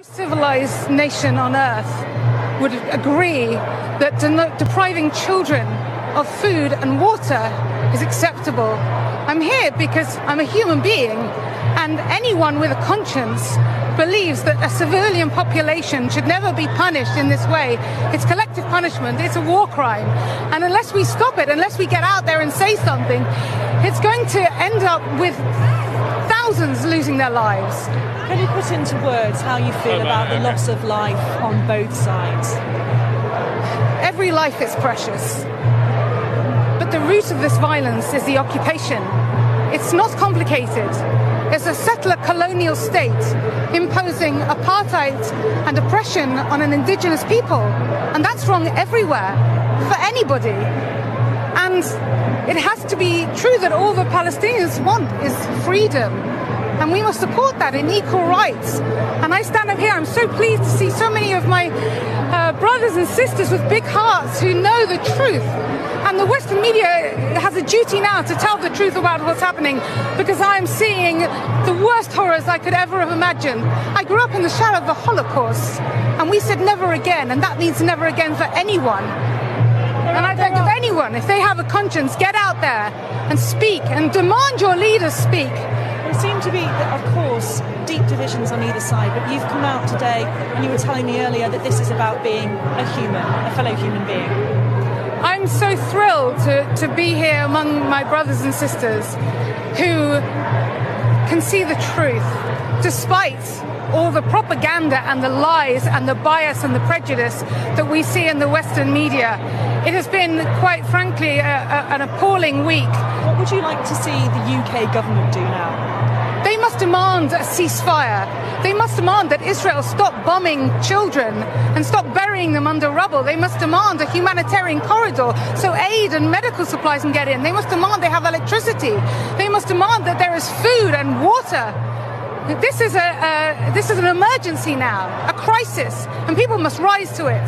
Civilized nation on earth would agree that depriving children of food and water is acceptable. I'm here because I'm a human being, and anyone with a conscience believes that a civilian population should never be punished in this way. It's collective punishment, it's a war crime. And unless we stop it, unless we get out there and say something, it's going to end up with thousands losing their lives. Can you put into words how you feel about the loss of life on both sides? Every life is precious. But the root of this violence is the occupation. It's not complicated. It's a settler colonial state imposing apartheid and oppression on an indigenous people. And that's wrong everywhere, for anybody. And it has to be true that all the Palestinians want is freedom. And we must support that in equal rights. And I stand up here, I'm so pleased to see so many of my brothers and sisters with big hearts who know the truth. And the Western media has a duty now to tell the truth about what's happening, because I am seeing the worst horrors I could ever have imagined. I grew up in the shadow of the Holocaust, and we said never again, and that means never again for anyone. And I think if anyone, if they have a conscience, get out there and speak and demand your leaders speak. There seem to be, of course, deep divisions on either side, but you've come out today and you were telling me earlier that this is about being a human, a fellow human being. I'm so thrilled to be here among my brothers and sisters who can see the truth, despite all the propaganda and the lies and the bias and the prejudice that we see in the Western media. It has been, quite frankly, an appalling week. What would you like to see the UK government do now? They must demand a ceasefire. They must demand that Israel stop bombing children and stop burying them under rubble. They must demand a humanitarian corridor so aid and medical supplies can get in. They must demand they have electricity. They must demand that there is food and water. This is an emergency now, a crisis, and people must rise to it.